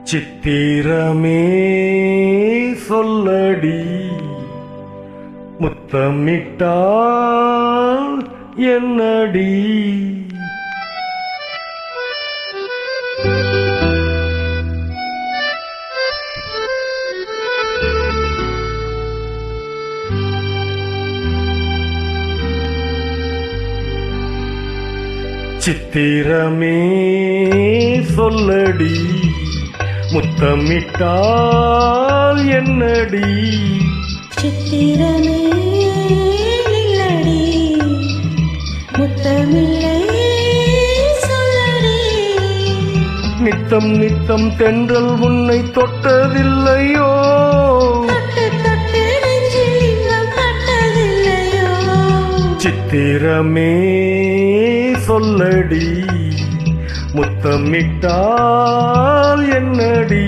சித்திரமே சொல்லடி, முத்தமிட்டால் என்னடி? சித்திரமே சொல்லடி, முத்தமிட்டால் என்னடி? சித்திரமே இல்லடி, முத்தமில்லை சொல்லடி. நித்தம் நித்தம் தென்றல் உன்னை தொட்டதில்லையோ? சித்திரமே சொல்லடி, முத்தமிட்டால் என்னடி?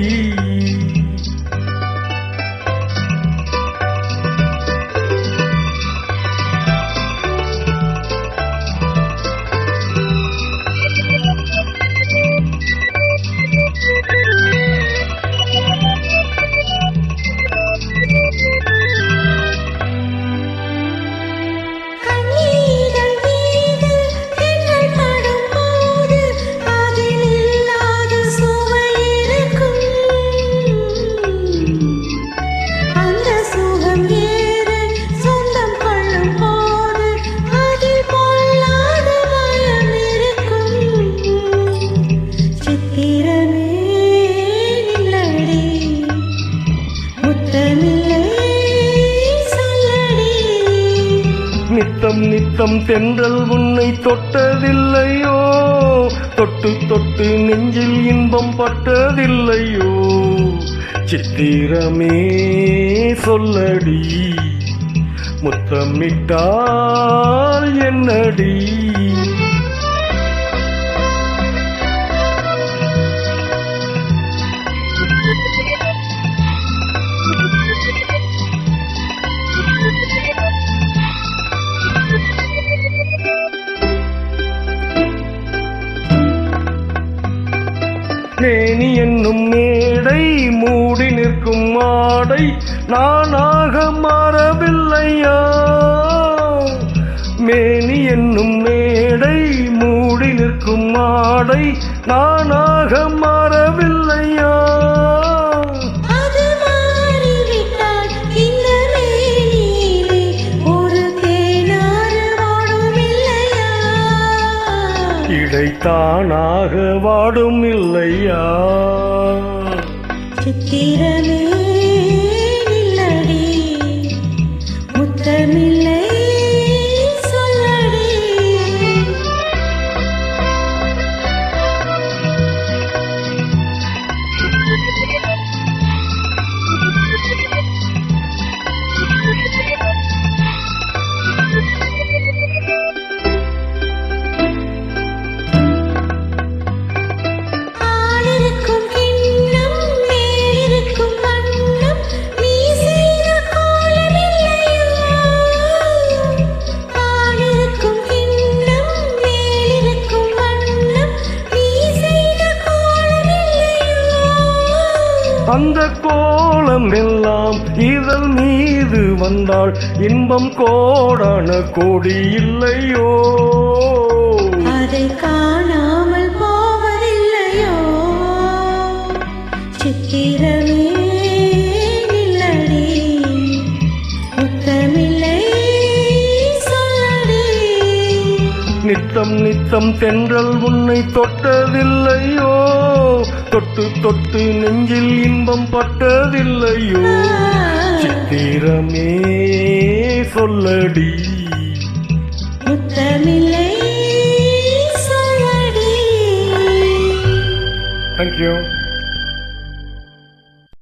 நித்தம் நித்தம் தென்றல் உன்னை தொட்டதில்லையோ? தொட்டு தொட்டு நெஞ்சில் இன்பம் பட்டதில்லையோ? சித்திரமே சொல்லடி, முத்தமிட்டால் என்னடி? மேனி என்னும் மேடை மூடி நிற்கும் மாடை நானாக மாறவில்லையா? மேனி என்னும் மேடை மூடி நிற்கும் மாடை நானாக மாறவில்லையா? இடைத்தானாக வாடும் இல்லையா? சித்திரமே இல்லடி, முத்தமில்லை சொல்லடி. அந்த கோலம் எல்லாம் இதழ் மீது வந்தாள், இன்பம் கோடான கோடி இல்லையோ? அதை காணாமல் போவதில்லையோ? சித்திரமே இல்லடி, முத்தமில்லை சொல்லடி. நித்தம் நித்தம் தென்றல் உன்னை தொட்டதில்லையோ? தொட்டு தொட்டு நெஞ்சில் இன்பம் பட்டதில்லையோ? சித்திரமே சொல்லடி, முத்தமில்லை சொல்லடி. Thank you.